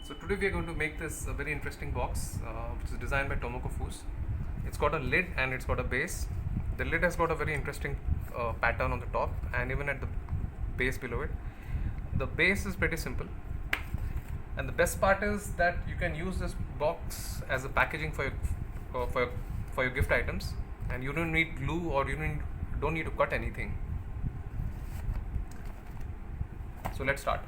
So today we are going to make this very interesting box which is designed by Tomoko Fuse. It's got a lid and it's got a base. The lid has got a very interesting pattern on the top and even at the base below it. The base is pretty simple, and the best part is that you can use this box as a packaging for your gift items, and you don't need glue or don't need to cut anything. So let's start.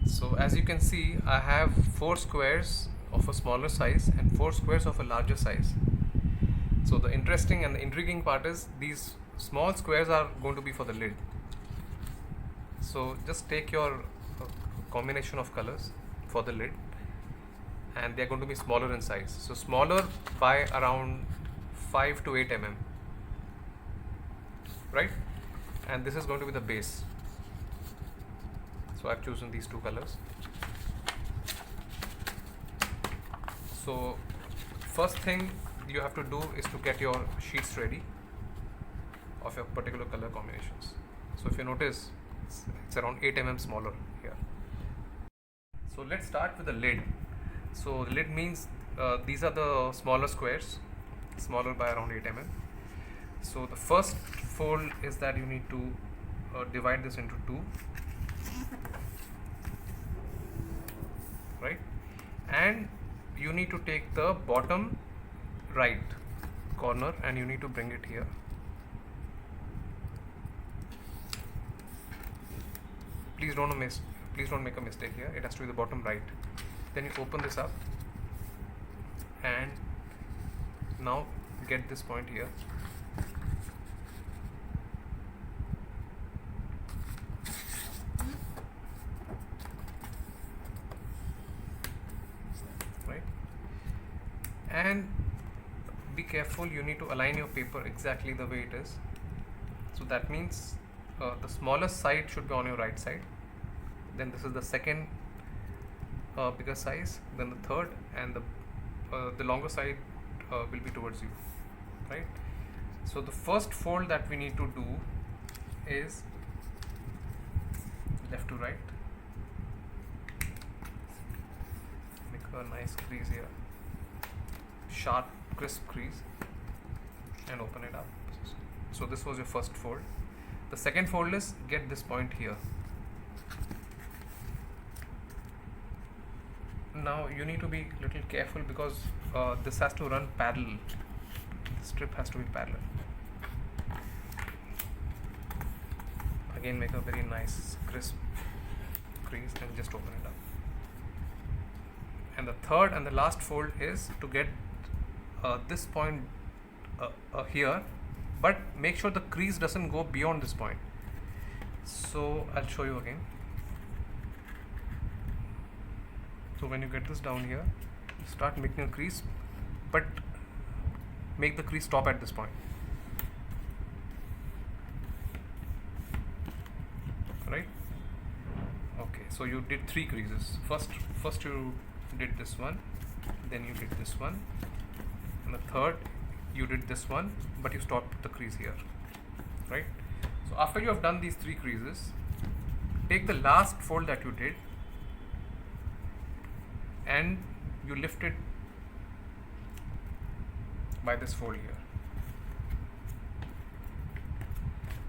So as you can see, I have 4 squares of a smaller size and 4 squares of a larger size. So the interesting and the intriguing part is these small squares are going to be for the lid. So just take your combination of colors for the lid, and they are going to be smaller in size. So smaller by around 5 to 8 mm, right? And this is going to be the base. So I've chosen these two colors. So first thing you have to do is to get your sheets ready of your particular color combinations. So if you notice, it's around 8 mm smaller here. So let's start with the lid. So the lid means these are the smaller squares, smaller by around 8 mm. So the first fold is that you need to divide this into two, right? And you need to take the bottom right corner and you need to bring it here. Please don't make a mistake here. It has to be the bottom right. Then you open this up and now get this point here. Right? And be careful, you need to align your paper exactly the way it is. So that means the smallest side should be on your right side, then this is the second bigger size, then the third, and the longer side will be towards you, right? So the first fold that we need to do is left to right. Make a nice crease here, sharp crisp crease, and open it up. So this was your first fold. The second fold is get this point here. Now you need to be a little careful because this has to run parallel. The strip has to be parallel. Again, make a very nice crisp crease and just open it up. And the third and the last fold is to get this point here, but make sure the crease doesn't go beyond this point. So I'll show you again. So when you get this down here, start making a crease, but make the crease stop at this point. Right? Okay, so you did 3 creases. First you did this one, then you did this one, and the third you did this one, but you stopped the crease here, right? So after you have done these 3 creases, take the last fold that you did and you lift it by this fold here.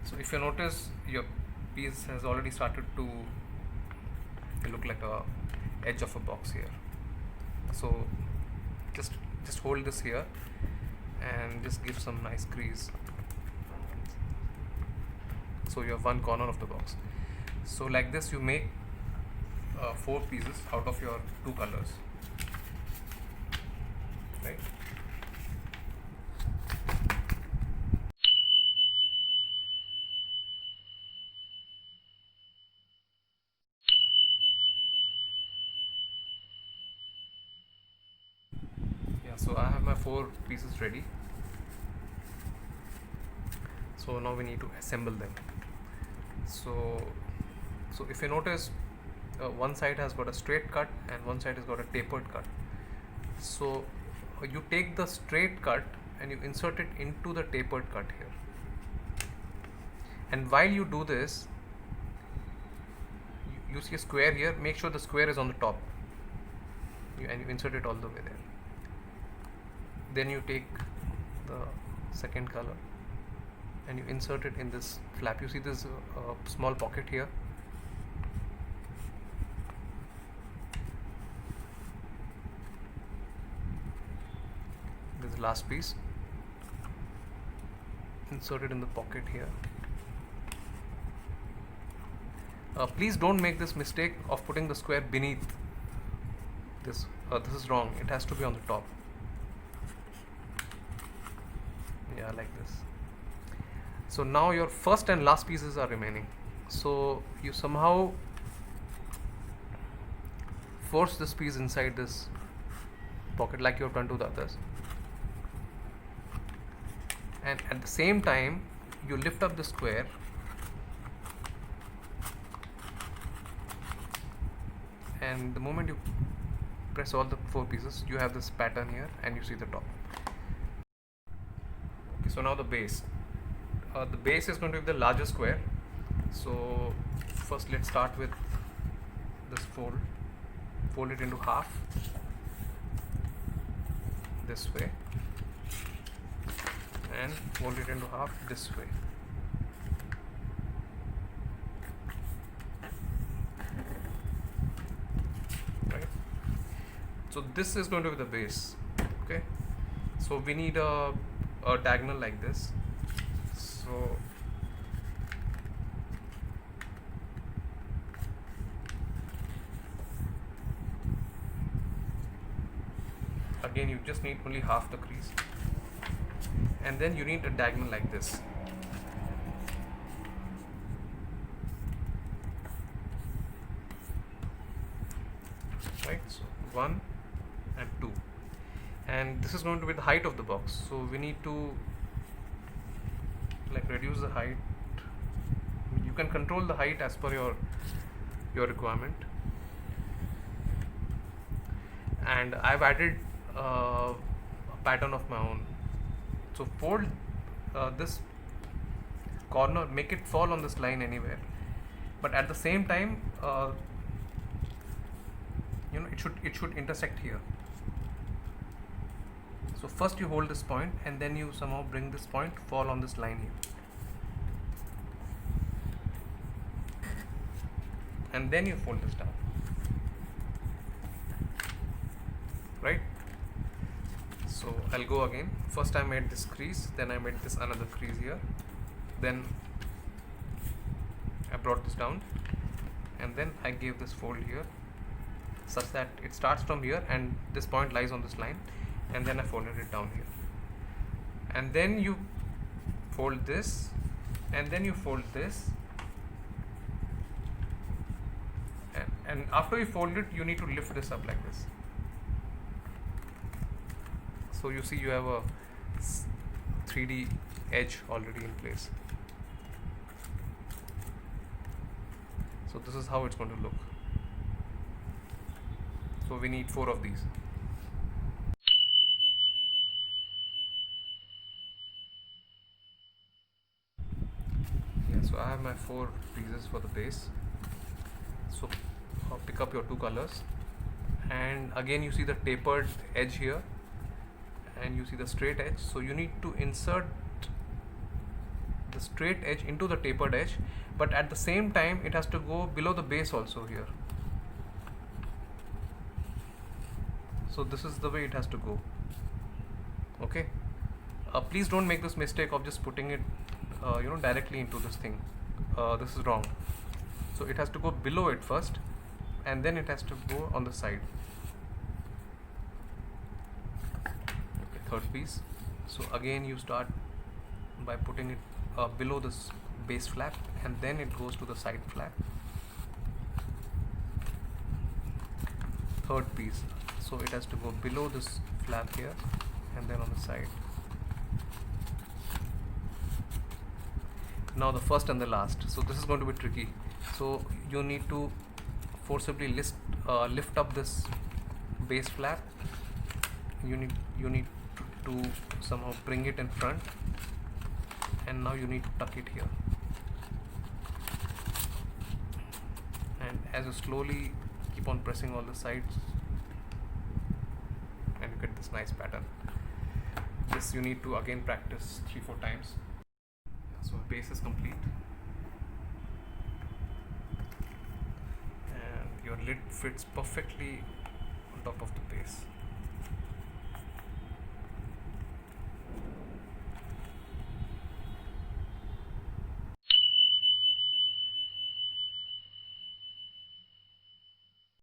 So if you notice, your piece has already started to look like a edge of a box here. So just hold this here and just give some nice crease. So you have one corner of the box. So like this you make 4 pieces out of your 2 colors, right? Yeah, so I have my 4 pieces ready. So now we need to assemble them. So if you notice, one side has got a straight cut and one side has got a tapered cut. So you take the straight cut and you insert it into the tapered cut here. And while you do this, you see a square here, make sure the square is on the top, and you insert it all the way there. Then you take the second color and you insert it in this flap. You see this small pocket here. This is the last piece. Insert it in the pocket here. Please don't make this mistake of putting the square beneath this. This is wrong. It has to be on the top. Yeah, like this. So now your first and last pieces are remaining. So you somehow force this piece inside this pocket like you have done to the others. And at the same time, you lift up the square and the moment you press all the 4 pieces, you have this pattern here and you see the top. Okay, so now the base. The base is going to be the larger square. So first let's start with this fold it into half this way and fold it into half this way. Right, so this is going to be the base. Okay, so we need a diagonal like this. So again you just need only half the crease, and then you need a diagonal like this. Right, so 1 and 2, and this is going to be the height of the box, so we need to like reduce the height. You can control the height as per your requirement, and I've added a pattern of my own. So fold this corner, make it fall on this line anywhere, but at the same time it should intersect here. So first you hold this point and then you somehow bring this point to fall on this line here, and then you fold this down. Right, so I'll go again. First I made this crease, then I made this another crease here, then I brought this down, and then I gave this fold here such that it starts from here and this point lies on this line, and then I folded it down here, and then you fold this, and then you fold this, and after you fold it you need to lift this up like this. So you see you have a 3D edge already in place. So this is how it's going to look. So we need 4 of these. Yeah, so I have my 4 pieces for the base. So pick up your 2 colors, and again you see the tapered edge here and you see the straight edge. So you need to insert the straight edge into the tapered edge, but at the same time it has to go below the base also here. So this is the way it has to go. Okay, please don't make this mistake of just putting it directly into this thing. This is wrong. So it has to go below it first, and then it has to go on the side. Okay, third piece. So again you start by putting it below this base flap, and then it goes to the side flap. Third piece, so it has to go below this flap here and then on the side. Now the first and the last. So this is going to be tricky. So you need to forcibly lift up this base flap. You need to somehow bring it in front, and now you need to tuck it here. And as you slowly keep on pressing all the sides, and you get this nice pattern. This you need to again practice 3-4 times. So base is complete, and your lid fits perfectly on top of the base.